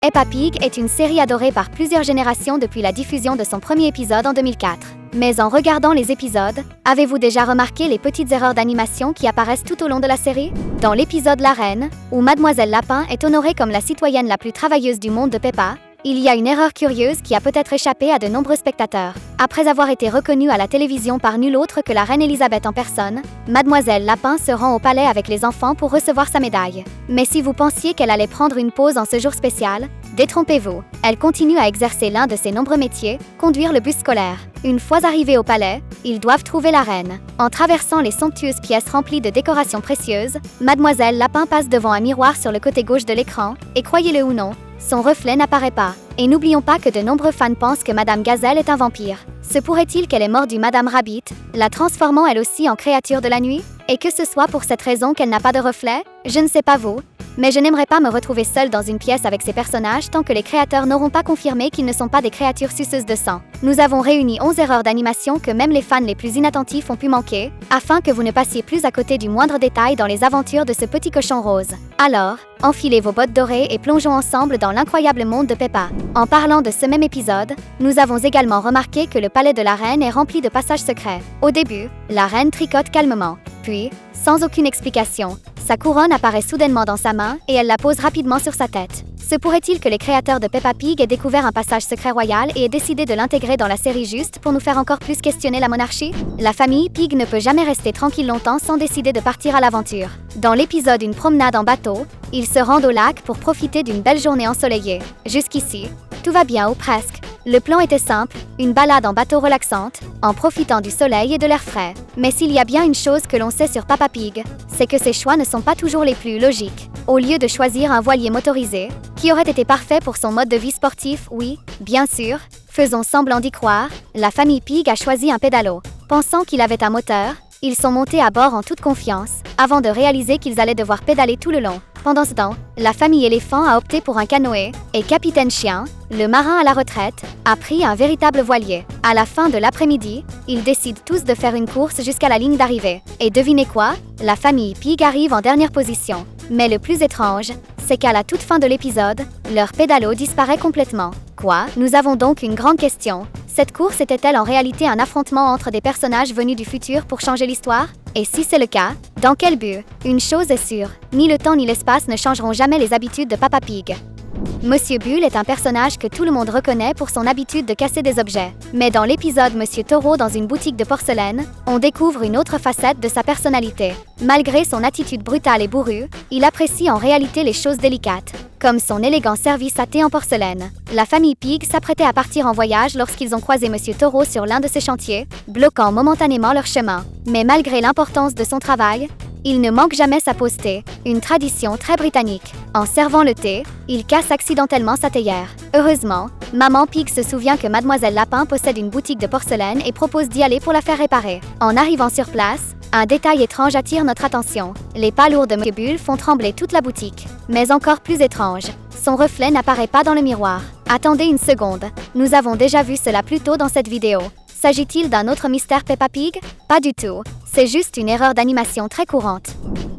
Peppa Pig est une série adorée par plusieurs générations depuis la diffusion de son premier épisode en 2004. Mais en regardant les épisodes, avez-vous déjà remarqué les petites erreurs d'animation qui apparaissent tout au long de la série? Dans l'épisode La Reine, où Mademoiselle Lapin est honorée comme la citoyenne la plus travailleuse du monde de Peppa, il y a une erreur curieuse qui a peut-être échappé à de nombreux spectateurs. Après avoir été reconnue à la télévision par nul autre que la reine Elisabeth en personne, Mademoiselle Lapin se rend au palais avec les enfants pour recevoir sa médaille. Mais si vous pensiez qu'elle allait prendre une pause en ce jour spécial, détrompez-vous. Elle continue à exercer l'un de ses nombreux métiers, conduire le bus scolaire. Une fois arrivés au palais, ils doivent trouver la reine. En traversant les somptueuses pièces remplies de décorations précieuses, Mademoiselle Lapin passe devant un miroir sur le côté gauche de l'écran, et croyez-le ou non, son reflet n'apparaît pas. Et n'oublions pas que de nombreux fans pensent que Madame Gazelle est un vampire. Se pourrait-il qu'elle ait mordu Madame Rabbit, la transformant elle aussi en créature de la nuit? Et que ce soit pour cette raison qu'elle n'a pas de reflet? Je ne sais pas vous, mais je n'aimerais pas me retrouver seule dans une pièce avec ces personnages tant que les créateurs n'auront pas confirmé qu'ils ne sont pas des créatures suceuses de sang. Nous avons réuni 11 erreurs d'animation que même les fans les plus inattentifs ont pu manquer, afin que vous ne passiez plus à côté du moindre détail dans les aventures de ce petit cochon rose. Alors, enfilez vos bottes dorées et plongeons ensemble dans l'incroyable monde de Peppa. En parlant de ce même épisode, nous avons également remarqué que le palais de la reine est rempli de passages secrets. Au début, la reine tricote calmement. Puis, sans aucune explication, sa couronne apparaît soudainement dans sa main et elle la pose rapidement sur sa tête. Se pourrait-il que les créateurs de Peppa Pig aient découvert un passage secret royal et aient décidé de l'intégrer dans la série juste pour nous faire encore plus questionner la monarchie? La famille Pig ne peut jamais rester tranquille longtemps sans décider de partir à l'aventure. Dans l'épisode Une promenade en bateau, ils se rendent au lac pour profiter d'une belle journée ensoleillée. Jusqu'ici, tout va bien ou presque. Le plan était simple, une balade en bateau relaxante, en profitant du soleil et de l'air frais. Mais s'il y a bien une chose que l'on sait sur Peppa Pig, c'est que ses choix ne sont pas toujours les plus logiques. Au lieu de choisir un voilier motorisé, qui aurait été parfait pour son mode de vie sportif, oui, bien sûr, faisons semblant d'y croire, la famille Pig a choisi un pédalo. Pensant qu'il avait un moteur, ils sont montés à bord en toute confiance, avant de réaliser qu'ils allaient devoir pédaler tout le long. Pendant ce temps, la famille éléphant a opté pour un canoë, et Capitaine Chien, le marin à la retraite, a pris un véritable voilier. À la fin de l'après-midi, ils décident tous de faire une course jusqu'à la ligne d'arrivée. Et devinez quoi? La famille Pig arrive en dernière position. Mais le plus étrange, c'est qu'à la toute fin de l'épisode, leur pédalo disparaît complètement. Quoi? Nous avons donc une grande question. Cette course était-elle en réalité un affrontement entre des personnages venus du futur pour changer l'histoire? Et si c'est le cas, dans quel but? Une chose est sûre, ni le temps ni l'espace ne changeront jamais les habitudes de Peppa Pig. Monsieur Bull est un personnage que tout le monde reconnaît pour son habitude de casser des objets. Mais dans l'épisode Monsieur Taureau dans une boutique de porcelaine, on découvre une autre facette de sa personnalité. Malgré son attitude brutale et bourrue, il apprécie en réalité les choses délicates, comme son élégant service à thé en porcelaine. La famille Pig s'apprêtait à partir en voyage lorsqu'ils ont croisé Monsieur Taureau sur l'un de ses chantiers, bloquant momentanément leur chemin. Mais malgré l'importance de son travail, il ne manque jamais sa pause thé, une tradition très britannique. En servant le thé, il casse accidentellement sa théière. Heureusement, Maman Pig se souvient que Mademoiselle Lapin possède une boutique de porcelaine et propose d'y aller pour la faire réparer. En arrivant sur place, un détail étrange attire notre attention. Les pas lourds de Monsieur Bull font trembler toute la boutique. Mais encore plus étrange, son reflet n'apparaît pas dans le miroir. Attendez une seconde, nous avons déjà vu cela plus tôt dans cette vidéo. S'agit-il d'un autre mystère Peppa Pig? Pas du tout, c'est juste une erreur d'animation très courante.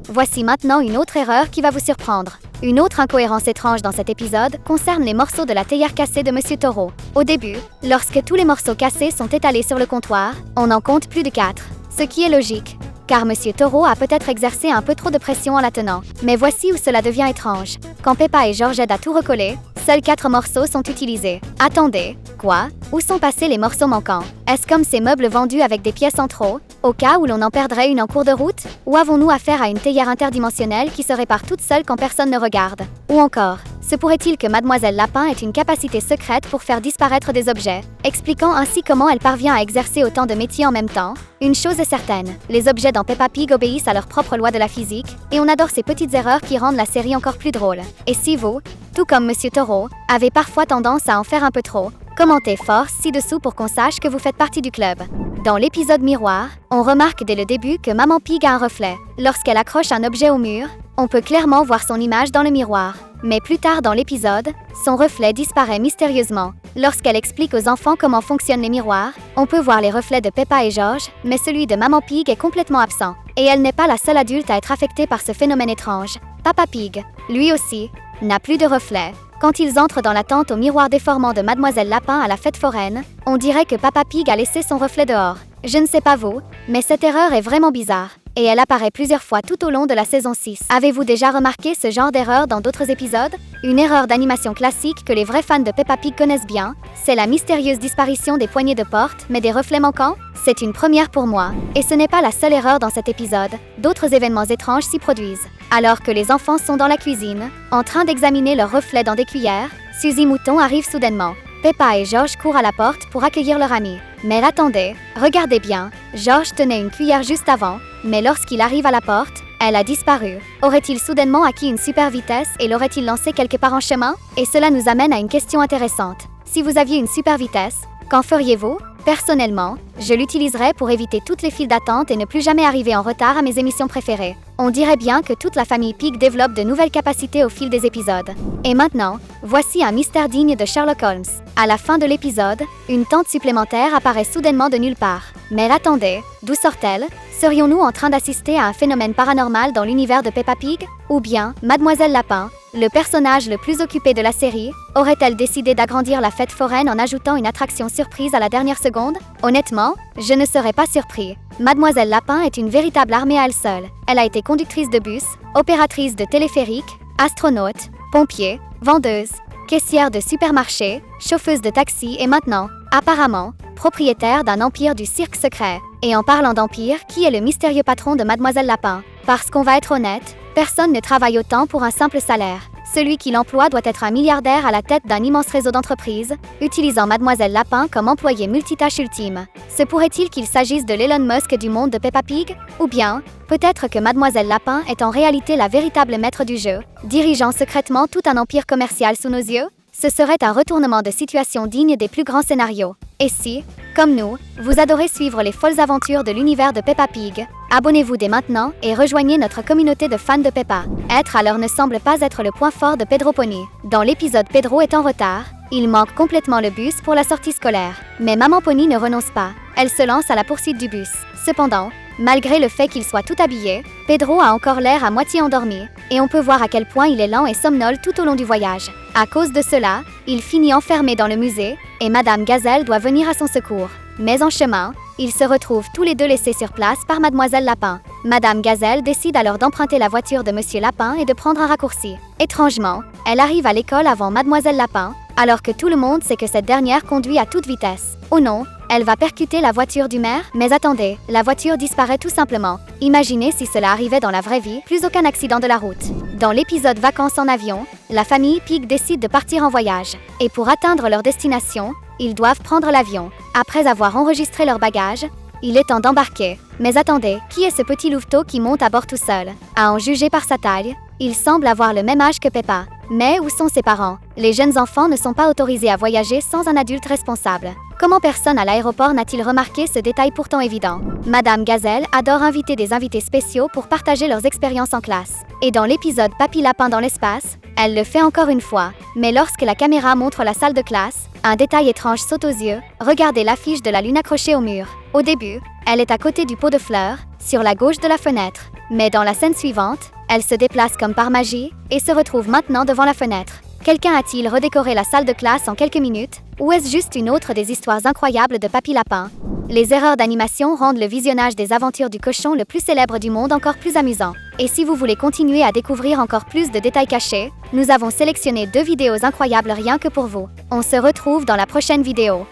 Voici maintenant une autre erreur qui va vous surprendre. Une autre incohérence étrange dans cet épisode concerne les morceaux de la théière cassée de Monsieur Taureau. Au début, lorsque tous les morceaux cassés sont étalés sur le comptoir, on en compte plus de 4. Ce qui est logique, car Monsieur Taureau a peut-être exercé un peu trop de pression en la tenant. Mais voici où cela devient étrange. Quand Peppa et George aident à tout recoller, seuls 4 morceaux sont utilisés. Attendez, quoi? Où sont passés les morceaux manquants? Est-ce comme ces meubles vendus avec des pièces en trop, au cas où l'on en perdrait une en cours de route? Ou avons-nous affaire à une théière interdimensionnelle qui se répare toute seule quand personne ne regarde? Ou encore, se pourrait-il que Mademoiselle Lapin ait une capacité secrète pour faire disparaître des objets, expliquant ainsi comment elle parvient à exercer autant de métiers en même temps? Une chose est certaine, les objets dans Peppa Pig obéissent à leurs propres lois de la physique, et on adore ces petites erreurs qui rendent la série encore plus drôle. Et si vous, tout comme Monsieur Taureau, avez parfois tendance à en faire un peu trop, commentez fort ci-dessous pour qu'on sache que vous faites partie du club. Dans l'épisode Miroir, on remarque dès le début que Maman Pig a un reflet. Lorsqu'elle accroche un objet au mur, on peut clairement voir son image dans le miroir. Mais plus tard dans l'épisode, son reflet disparaît mystérieusement. Lorsqu'elle explique aux enfants comment fonctionnent les miroirs, on peut voir les reflets de Peppa et George, mais celui de Maman Pig est complètement absent. Et elle n'est pas la seule adulte à être affectée par ce phénomène étrange. Peppa Pig, lui aussi, n'a plus de reflet. Quand ils entrent dans la tente au miroir déformant de Mademoiselle Lapin à la fête foraine, on dirait que Peppa Pig a laissé son reflet dehors. Je ne sais pas vous, mais cette erreur est vraiment bizarre. Et elle apparaît plusieurs fois tout au long de la saison 6. Avez-vous déjà remarqué ce genre d'erreur dans d'autres épisodes? Une erreur d'animation classique que les vrais fans de Peppa Pig connaissent bien, c'est la mystérieuse disparition des poignées de porte, mais des reflets manquants? C'est une première pour moi. Et ce n'est pas la seule erreur dans cet épisode, d'autres événements étranges s'y produisent. Alors que les enfants sont dans la cuisine, en train d'examiner leurs reflets dans des cuillères, Suzy Mouton arrive soudainement. Peppa et George courent à la porte pour accueillir leur ami. Mais attendez, regardez bien, George tenait une cuillère juste avant, mais lorsqu'il arrive à la porte, elle a disparu. Aurait-il soudainement acquis une super vitesse et l'aurait-il lancée quelque part en chemin? Et cela nous amène à une question intéressante. Si vous aviez une super vitesse, qu'en feriez-vous? Personnellement, je l'utiliserais pour éviter toutes les files d'attente et ne plus jamais arriver en retard à mes émissions préférées. On dirait bien que toute la famille Pig développe de nouvelles capacités au fil des épisodes. Et maintenant, voici un mystère digne de Sherlock Holmes. À la fin de l'épisode, une tente supplémentaire apparaît soudainement de nulle part. Mais attendez, d'où sort-elle? Serions-nous en train d'assister à un phénomène paranormal dans l'univers de Peppa Pig? Ou bien, Mademoiselle Lapin, le personnage le plus occupé de la série, aurait-elle décidé d'agrandir la fête foraine en ajoutant une attraction surprise à la dernière seconde? Honnêtement, je ne serais pas surpris. Mademoiselle Lapin est une véritable armée à elle seule. Elle a été conductrice de bus, opératrice de téléphérique, astronaute, pompier, vendeuse, caissière de supermarché, chauffeuse de taxi et maintenant, apparemment, propriétaire d'un empire du cirque secret. Et en parlant d'empire, qui est le mystérieux patron de Mademoiselle Lapin? Parce qu'on va être honnête, personne ne travaille autant pour un simple salaire. Celui qui l'emploie doit être un milliardaire à la tête d'un immense réseau d'entreprises, utilisant Mademoiselle Lapin comme employé multitâche ultime. Se pourrait-il qu'il s'agisse de l'Elon Musk du monde de Peppa Pig? Ou bien, peut-être que Mademoiselle Lapin est en réalité la véritable maître du jeu, dirigeant secrètement tout un empire commercial sous nos yeux? Ce serait un retournement de situation digne des plus grands scénarios. Et si, comme nous, vous adorez suivre les folles aventures de l'univers de Peppa Pig, abonnez-vous dès maintenant et rejoignez notre communauté de fans de Peppa. Être à l'heure ne semble pas être le point fort de Pedro Pony. Dans l'épisode Pedro est en retard, il manque complètement le bus pour la sortie scolaire. Mais Maman Pony ne renonce pas, elle se lance à la poursuite du bus. Cependant, malgré le fait qu'il soit tout habillé, Pedro a encore l'air à moitié endormi, et on peut voir à quel point il est lent et somnole tout au long du voyage. À cause de cela, il finit enfermé dans le musée, et Madame Gazelle doit venir à son secours. Mais en chemin, ils se retrouvent tous les deux laissés sur place par Mademoiselle Lapin. Madame Gazelle décide alors d'emprunter la voiture de Monsieur Lapin et de prendre un raccourci. Étrangement, elle arrive à l'école avant Mademoiselle Lapin, alors que tout le monde sait que cette dernière conduit à toute vitesse. Oh non, elle va percuter la voiture du maire? Mais attendez, la voiture disparaît tout simplement. Imaginez si cela arrivait dans la vraie vie, plus aucun accident de la route. Dans l'épisode Vacances en avion, la famille Pig décide de partir en voyage. Et pour atteindre leur destination, ils doivent prendre l'avion. Après avoir enregistré leurs bagages, il est temps d'embarquer. Mais attendez, qui est ce petit louveteau qui monte à bord tout seul? À en juger par sa taille, il semble avoir le même âge que Peppa. Mais où sont ses parents? Les jeunes enfants ne sont pas autorisés à voyager sans un adulte responsable. Comment personne à l'aéroport n'a-t-il remarqué ce détail pourtant évident? Madame Gazelle adore inviter des invités spéciaux pour partager leurs expériences en classe. Et dans l'épisode Papy Lapin dans l'espace, elle le fait encore une fois. Mais lorsque la caméra montre la salle de classe, un détail étrange saute aux yeux. Regardez l'affiche de la lune accrochée au mur. Au début, elle est à côté du pot de fleurs, sur la gauche de la fenêtre. Mais dans la scène suivante, elle se déplace comme par magie et se retrouve maintenant devant la fenêtre. Quelqu'un a-t-il redécoré la salle de classe en quelques minutes? Ou est-ce juste une autre des histoires incroyables de Papy Lapin? Les erreurs d'animation rendent le visionnage des aventures du cochon le plus célèbre du monde encore plus amusant. Et si vous voulez continuer à découvrir encore plus de détails cachés, nous avons sélectionné 2 vidéos incroyables rien que pour vous. On se retrouve dans la prochaine vidéo.